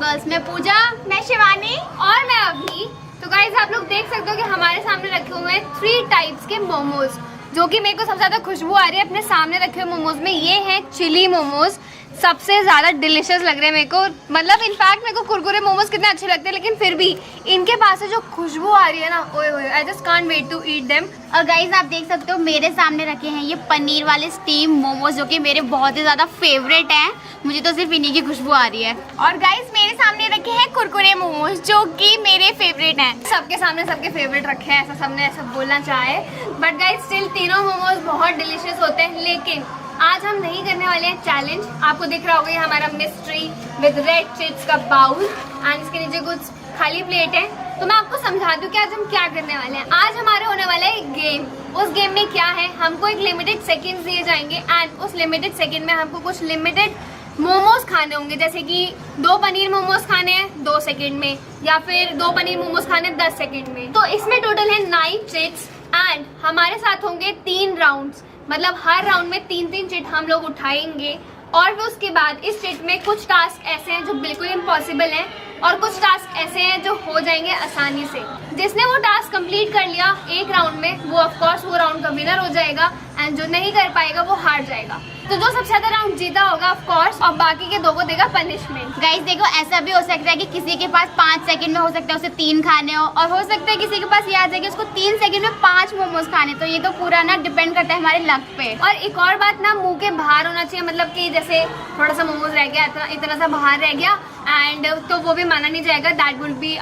Girls. मैं पूजा, मैं शिवानी और मैं अभी। तो गाइस आप लोग देख सकते हो कि हमारे सामने रखे हुए हैं 3 टाइप्स के मोमोज, जो कि मेरे को सबसे ज्यादा खुशबू आ रही है अपने सामने रखे हुए मोमोज में। ये हैं चिली मोमोज, सबसे ज्यादा डिलिशियस लग रहे हैं मेरे को। मतलब इनफैक्ट मेरे को कुरकुरे मोमोज कितने अच्छे लगते हैं, लेकिन फिर भी इनके पास से जो खुशबू आ रही है ना, ओए ओए, I just can't wait to eat them. और गाइस आप देख सकते हो मेरे सामने रखे हैं ये पनीर वाले स्टीम मोमोज, जो कि मेरे बहुत ही ज्यादा फेवरेट हैं। मुझे तो सिर्फ इन्हीं की खुशबू आ रही है। और गाइस मेरे सामने रखे हैं कुरकुरे मोमोज, जो कि मेरे फेवरेट हैं। सबके सामने सबके फेवरेट रखे हैं, ऐसा सबने ऐसा बोलना चाहे, बट गाइस स्टिल तीनों मोमोज बहुत डिलिशियस होते हैं। लेकिन आज हम नहीं करने वाले हैं चैलेंज। आपको दिख रहा होगा ये हमारा मिस्ट्री विद रेड चिप्स का बाउल एंड इसके नीचे कुछ खाली प्लेट है। तो मैं आपको समझा दूं कि आज हम क्या करने वाले हैं। आज हमारे होने वाला है एक गेम। उस गेम में क्या है, हमको एक लिमिटेड सेकंड्स दिए जाएंगे एंड उस लिमिटेड सेकंड में हमको कुछ लिमिटेड मोमोज खाने होंगे। जैसे कि 2 पनीर मोमोज खाने हैं 2 सेकंड में, या फिर 2 पनीर मोमोज खाने हैं 10 सेकंड में। तो इसमें टोटल है 9 चिट्स एंड हमारे साथ होंगे 3 राउंड्स। मतलब हर राउंड में 3-3 चिट हम लोग उठाएंगे और फिर उसके बाद इस चिट में कुछ टास्क ऐसे हैं जो बिल्कुल इम्पॉसिबल हैं और कुछ टास्क ऐसे हैं जो हो जाएंगे आसानी से। जिसने वो टास्क कंप्लीट कर लिया एक राउंड में, वो ऑफ कोर्स वो राउंड का विनर हो जाएगा एंड जो नहीं कर पाएगा वो हार जाएगा। तो जो सबसे ज्यादा राउंड जीता होगा ऑफ कोर्स, और बाकी के 2 को देगा पनिशमेंट। गाइस देखो, ऐसा भी हो सकता है कि किसी के पास 5 सेकंड में हो सकता है उसे 3 खाने हो, और हो सकता है किसी के पास ये आ जाए कि उसको 3 सेकंड में 5 मोमोज खाने। तो ये तो पूरा ना डिपेंड करता है हमारे लक पे। और एक और बात ना, मुंह के बाहर होना चाहिए। मतलब कि जैसे थोड़ा सा मोमोज रह गया, इतना सा बाहर रह गया एंड तो वो भी माना नहीं जाएगा, दैट विल बी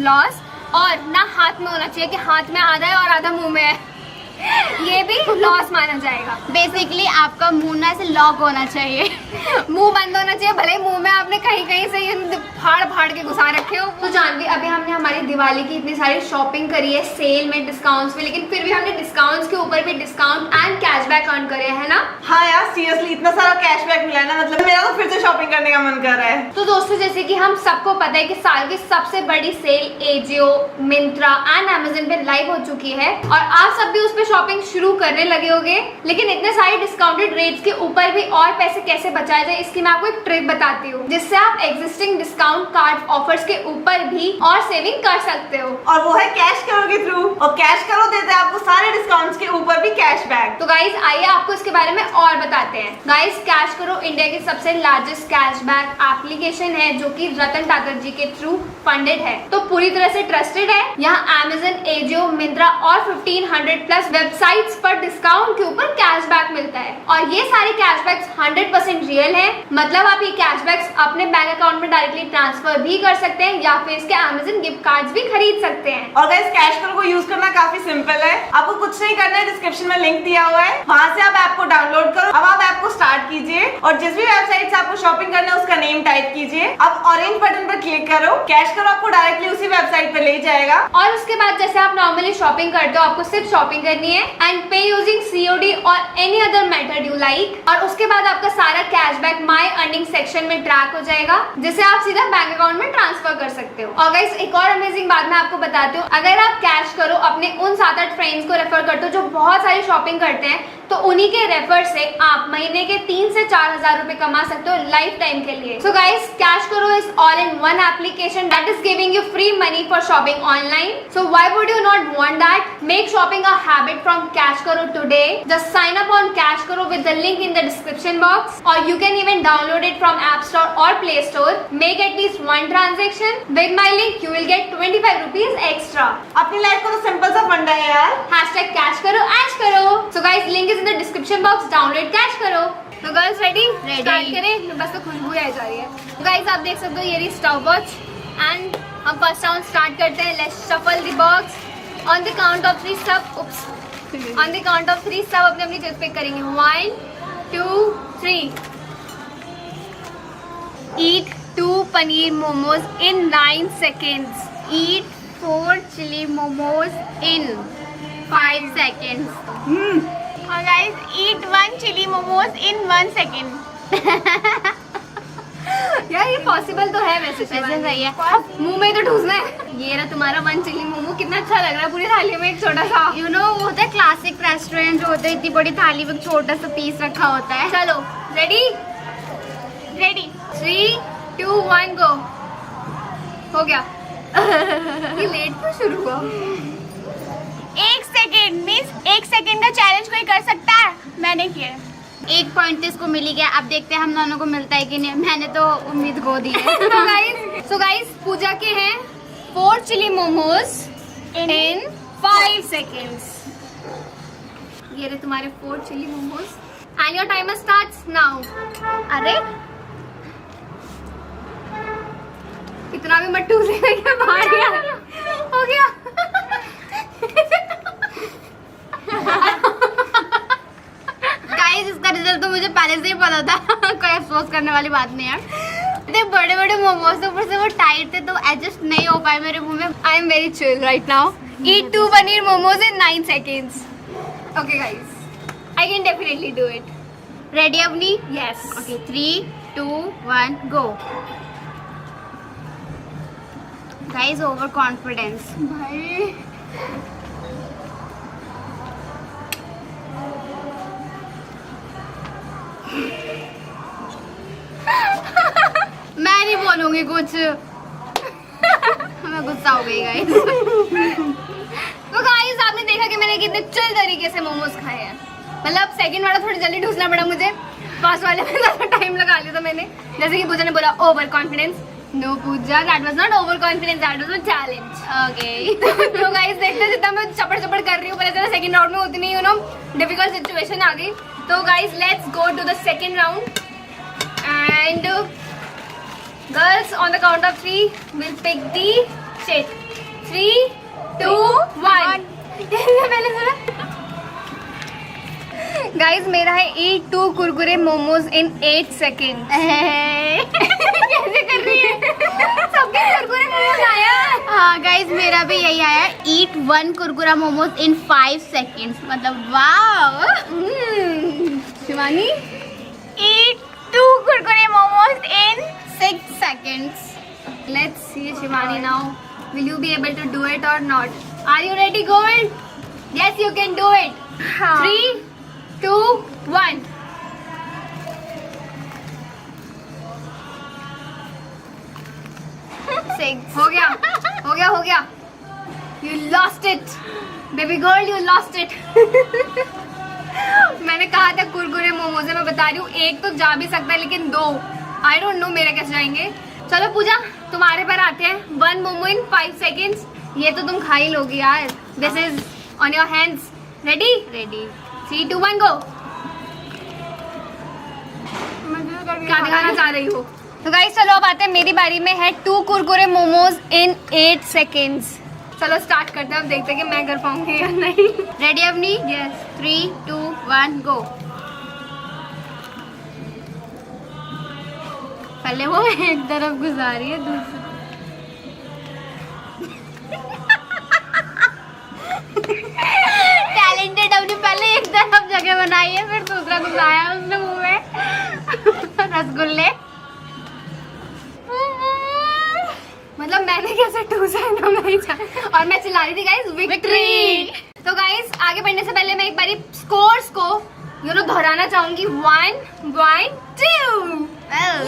लॉस। और ना हाथ में होना चाहिए कि हाथ में आधा है और आधा मुंह में है, ये भी लॉस माना जाएगा। बेसिकली आपका मुंह ना ऐसे लॉक होना चाहिए। मुंह बंद होना चाहिए, भले ही मुंह में आपने कहीं कहीं से ये फाड़ के घुसा रखे हो। तो जानवी, अभी हमने हमारी दिवाली की इतनी सारी शॉपिंग करी है सेल में, डिस्काउंट्स में, लेकिन फिर भी हमने डिस्काउंट्स के ऊपर भी डिस्काउंट एंड कैशबैक अर्न करे है ना। हाँ यार सीरियसली इतना सारा कैशबैक मिला है ना, मतलब मेरा तो फिर से शॉपिंग करने का मन कर रहा है। तो दोस्तों, जैसे कि हम सबको पता है कि साल की सबसे बड़ी sale Ajio, Myntra and Amazon पे लाइव हो चुकी है और आप सब भी उस पे शॉपिंग शुरू करने लगे होंगे। लेकिन इतने सारे डिस्काउंटेड रेट्स के ऊपर भी और पैसे कैसे बचाए जाए, इसकी मैं आपको एक ट्रिक बताती हूँ, जिससे आप एग्जिस्टिंग डिस्काउंट कार्ड ऑफर्स के ऊपर भी और सेविंग कर सकते हो। और वो है कैश करो के थ्रू, और कैश करो देते हैं आपको सारे डिस्काउंट्स के ऊपर भी कैशबैक। तो गाइज आइए आपको इसके बारे में और बताते हैं। गाइज कैश करो इंडिया की सबसे लार्जेस्ट कैशबैक एप्लीकेशन है, जो कि रतन टाटा जी के थ्रू फंडेड है। तो पूरी तरह से ट्रस्टेड है। यहाँ अमेज़न, एजियो, मिंत्रा और 1500 प्लस वेबसाइट्स पर डिस्काउंट के ऊपर कैशबैक मिलता है। और ये सारे कैशबैक्स 100% रियल है। मतलब आप ये कैशबैक्स अपने बैंक अकाउंट में डायरेक्टली ट्रांसफर भी कर सकते हैं या फिर इसके अमेज़न गिफ्ट कार्ड्स भी खरीद सकते हैं। और गाइस कैश करो को यूज करना काफी सिंपल है। आपको कुछ नहीं करना है, डिस्क्रिप्शन में लिंक दिया हुआ है, वहां से आप ऐप को डाउनलोड करो। अब आप ऐप को स्टार्ट कीजिए और जिस भी वेबसाइट से आपको शॉपिंग करना है उसका नेम टाइप कीजिए। अब ऑरेंज बटन पर क्लिक करो, कैश करो आपको डायरेक्टली उसी वेबसाइट पे ले जाएगा। और उसके बाद जैसे आप नॉर्मली शॉपिंग करते हो, आपको सिर्फ शॉपिंग करनी है एंड पे यूजिंग COD और any other method you like. और उसके बाद आपका सारा कैशबैक माय अर्निंग सेक्शन में ट्रैक हो जाएगा, जिसे आप सीधा बैंक अकाउंट में ट्रांसफर कर सकते हो। और गाइस एक और अमेजिंग बात मैं आपको बताती हूँ, अगर आप कैश करो अपने उन 7-8 फ्रेंड्स को रेफर करते हो जो बहुत सारी शॉपिंग करते हैं, तो उन्हीं के रेफर से आप महीने के 3 से 4 हजार रुपए कमा सकते हो लाइफ टाइम के लिए। So guys Cash Karo is all in one application that is giving you free money for shopping online. So why would you not want that? Make shopping a habit from Cash Karo today. Just sign up on Cash Karo with the link in the description box, और you can even download it from app store और play store. Make at least 1 transaction with my link, you will get 25 rupees extra. अपनी life को तो simple सा फंडा है यार। Cash करो ऐश करो। So guys link is in the description box, download cash करो। तो गर्ल्स रेडी? स्टार्ट करें? बस तो खुशबू आ जा रही है। तो गाइस आप देख सकते हो ये रही स्टॉप वॉच एंड हम फर्स्ट राउंड स्टार्ट करते हैं। Let's shuffle the box. On the count of 3 सब ऑन द काउंट ऑफ 3 सब अपनी अपनी चीज पिक करेंगे। 1 2 3। ईट 2 पनीर मोमोज इन 9 seconds. Eat 4 chili momos in 5 seconds. और गाइस ईट 1 चिली मोमोज इन 1 second. यार ये पॉसिबल तो है वैसे सही है। मुंह में तो ठूसना है। ये रहा तुम्हारा 1 चिली मोमो, कितना अच्छा लग रहा है पूरी थाली में एक छोटा सा। यू नो वो होता है क्लासिक रेस्टोरेंट जो होता है, इतनी बड़ी थाली में छोटा सा पीस रखा होता है। चलो रेडी? 3 2 1 गो। हो गया। ये लेट क्यों शुरू हुआ? 1 सेकेंड मीन्स 1 सेकेंड का चैलेंज कोई कर सकता है? मैंने किया। 1 पॉइंट तो इसको मिल ही गया। अब देखते हैं हम दोनों को मिलता है कि नहीं। मैंने तो उम्मीद खो दी है। So guys, पूजा के हैं 4 चिली मोमोज in 5 seconds. ये रहे तुम्हारे 4 chilli momos and your timer starts now. अरे इतना भी मत टूसेगा क्या? बाहर यार हो गया। गाइस, इसका रिजल्ट तो मुझे पहले से ही पता था। कोई अफसोस करने वाली बात नहीं है। इतने बड़े बड़े मोमोज ऊपर से वो टाइट थे तो एडजस्ट नहीं हो पाए मेरे मुंह में। I am very chill right now. Eat 2 paneer momos in 9 seconds. Okay guys, I can definitely do it. Ready अपनी? Yes. Okay 3, 2, 1 go. Guys, over confidence. भाई मैं नहीं बोलूंगी कुछ। मैं गुस्सा हो गई गाइस। तो गाइस, आपने देखा कि मैंने कितने चिल तरीके से मोमोज खाए हैं। मतलब सेकंड वाला थोड़ी जल्दी ढूंढना पड़ा मुझे, फर्स्ट वाले में ज़्यादा टाइम लगा लिया था मैंने। जैसे कि पूजा ने बोला overconfidence. No Puja, that was not overconfidence, that was a challenge. Okay. तो गाइस, देखते हैं जितना मैं चपड़ चपड़ कर रही हूँ पहले से सेकंड राउंड में उतनी यू नो डिफिकल्ट सिचुएशन आ गई। तो guys, let's go to the second round and girls on the count of 3 will pick the chit. 3, 2, 1। मैंने सुना गाइस, मेरा है eat 2 कुरकुरे मोमोज इन 8 सेकेंड। कैसे कर रही है? सबके कुरकुरे मोमोज आया। हाँ गाइस, मेरा भी यही आया। ईट 1 कुरकुरा मोमोज इन 5 सेकेंड्स। मतलब वाव। शिवानी, ईट 2 कुरकुरे मोमोज इन 6 seconds. let's see Shivani now. Will you be able to do it or not? Are you ready, Gold? Yes, you can do it. 3, 2, 1. हो गया, हो गया, हो गया। You lost it, baby girl, you lost it. मैंने कहा था कुरकुरे मोमोज है, मैं बता रही हूँ। एक तो जा भी सकता है लेकिन 2 आई डोंट नो मेरे कैसे जाएंगे। चलो पूजा, तुम्हारे पर आते हैं। 1 मोमो इन 5 seconds। ये तो तुम खा ही लोगी यार। This is on your hands. Ready? Ready. 3, 2, 1 गो। क्या दिखाना चाह रही हो? तो गाइस, चलो अब आते हैं मेरी बारी में है 2 कुरकुरे मोमोज इन 8 seconds। चलो स्टार्ट करते हैं, अब देखते हैं कि मैं कर पाऊंगी या नहीं। रेडी अपनी? यस। 3, 2, 1 गो। पहले वो एक तरफ घुसा रही है, दूसरी टैलेंटेड। अपनी पहले एक तरफ जगह बनाई है, फिर दूसरा घुसाया उसने मुंह में। रसगुल्ले। मतलब मैंने कैसे टूसा है ना, मैं ही और मैं चिल्ला रही थी गाइस विक्ट्री। तो गाइस, आगे बढ़ने से पहले मैं एक बारी स्कोर्स को यू नो दोहराना चाहूंगी। 1, 1, 2।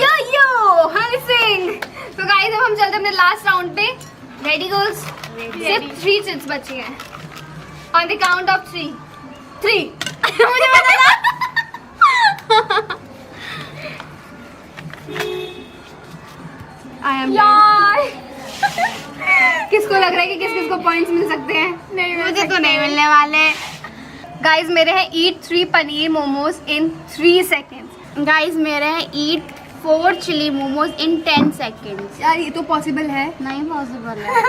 यो यो हनी सिंह। तो गाइस, अब हम चलते हैं अपने लास्ट राउंड पे। Ready girls? सिर्फ 3 चिट्स बची हैं। On the count of 3। 3। मुझे पता था। आई एम यार। किसको लग रहा है कि किस किस को पॉइंट्स मिल सकते हैं? नहीं, मुझे तो नहीं मिलने वाले। गाइस, मेरे हैं ईट 3 पनीर मोमोज इन 3 seconds। गाइस, मेरे हैं ईट 4 चिली मोमोज इन 10 seconds। यार, ये तो पॉसिबल है। नहीं पॉसिबल है।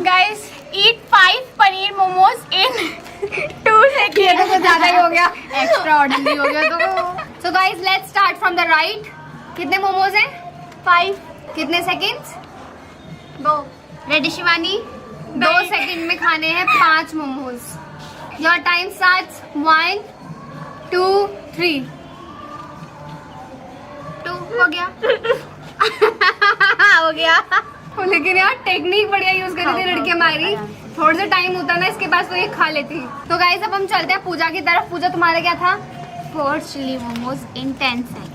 गाइस, ईट 5 पनीर मोमोज इन 2 seconds। ये तो कुछ ज्यादा ही हो गया, एक्स्ट्रा ऑर्डिनरी हो गया तो। So guys, let's start from the right. कितने मोमोज हैं? 5। कितने सेकंड्स? 2। रेडी शिवानी? 2 सेकंड में खाने हैं 5 मोमोज। Your time starts 1, 2, 3। 2 हो गया। हो गया। लेकिन यार टेक्निक बढ़िया यूज कर रही थी लड़कियां हमारी। थोड़ा सा टाइम होता ना इसके पास तो ये खा लेती। तो गाइस, अब हम चलते हैं पूजा की तरफ। पूजा, तुम्हारा क्या था? 4 chilli momos in 10 seconds।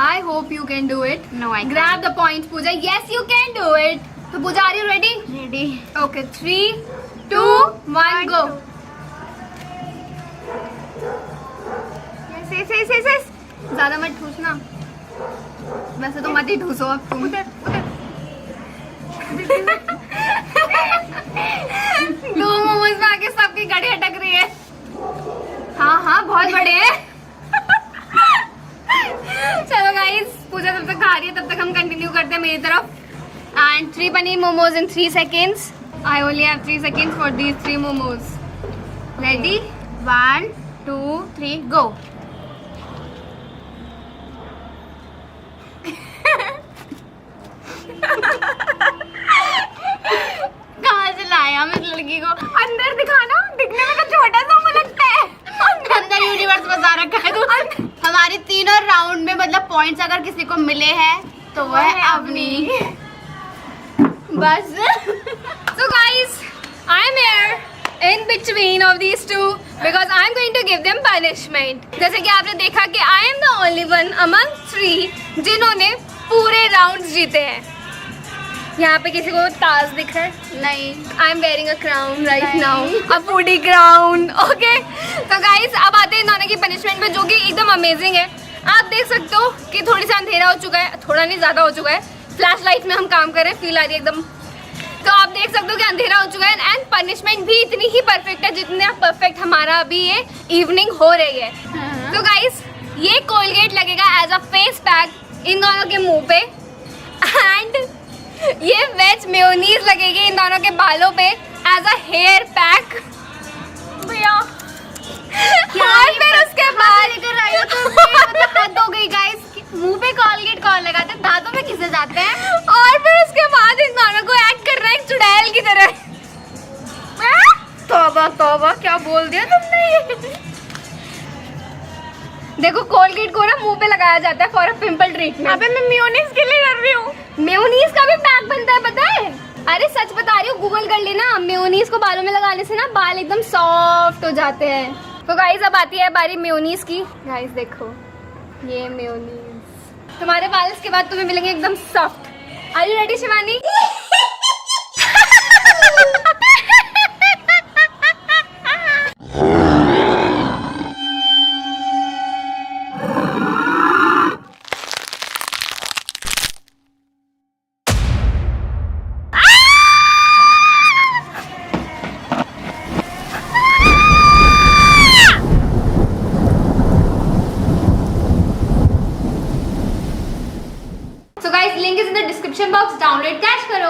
I hope you can do it. No, I can't. Grab the points, Pooja. Yes, you can do it. तो Puja are you ready? Ready. Okay 3, 2, 1 go. Yes ज्यादा मत ठूसना, वैसे तो मत ही ठूसो अब तुम। दो मोमोज में आके सबकी गड़ी अटक रही है। हाँ बहुत बड़े हैं। चलो गाइस, पूजा तब तक खा रही है, तब तक हम कंटिन्यू करते हैं मेरी तरफ। And 3 paneer momos in 3 seconds. I only have 3 seconds for these 3 momos. Ready? 1, 2, 3 go। कहाँ से लाया हम इस लड़की को? अंदर दिखाना, दिखने में तो छोटा सा मुझे लगता है। अंदर यूनिवर्स बता रखा है तो। हमारी तीनों राउंड में मतलब पॉइंट्स अगर किसी को मिले हैं तो वो है अवनी। बस। So guys, I'm here in between of these two because I'm going to give them punishment. जैसे कि आपने देखा कि I am the only one among 3 जिन्होंने पूरे राउंड्स जीते हैं। यहाँ पे किसी को ताज दिख रहा है? नहीं। I am wearing a crown right नहीं। Now, a foodie crown. Okay, तो गाइस अब आते हैं दोनों की पनिशमेंट पे, जो कि एकदम अमेजिंग है। आप देख सकते हो कि थोड़ी सा अंधेरा हो चुका है, थोड़ा नहीं ज़्यादा हो चुका है। फ्लैश लाइट में हम काम कर रहे हैं, फील आ रही है एकदम। तो आप देख सकते हो कि अंधेरा हो चुका है एंड पनिशमेंट भी इतनी ही परफेक्ट है जितने परफेक्ट हमारा अभी ये इवनिंग हो रही है। तो गाइस ये कोलगेट लगेगा एज अ फेस पैक इन दोनों के मुंह पे, एंड ये वेज मेयोनीज लगेगी इन दोनों के बालों पे एज अ हेयर पैक। भैया और फिर उसके बाद लेकर आई हो तो मतलब हद हो गई गाइस। मुंह पे कॉलगेट कौन लगाते हैं? दांतों में किसे जाते हैं? और फिर उसके बाद इन दोनों को एक्ट करना है एक चुड़ैल की तरह। तौबा तौबा, क्या बोल दिया तुमने। देखो कोलगेट को ना मुंह पे लगाया जाता है फॉर अ पिंपल ट्रीटमेंट। अबे मैं मेयोनीज के लिए कर रही हूँ। मेयोनीज का भी पैक बनता है, पता है? अरे सच बता रही हूँ, गूगल कर लेना। मेयोनीज को बालों में लगाने से ना बाल एकदम सॉफ्ट हो जाते हैं। तो गाइस अब आती है बारी मेयोनीज की। गाइस देखो ये मेयोनीज, तुम्हारे बाल इसके बाद तुम्हें मिलेंगे एकदम soft. Are you ready Shivani? So guys, link is in the description box. Download cash करो।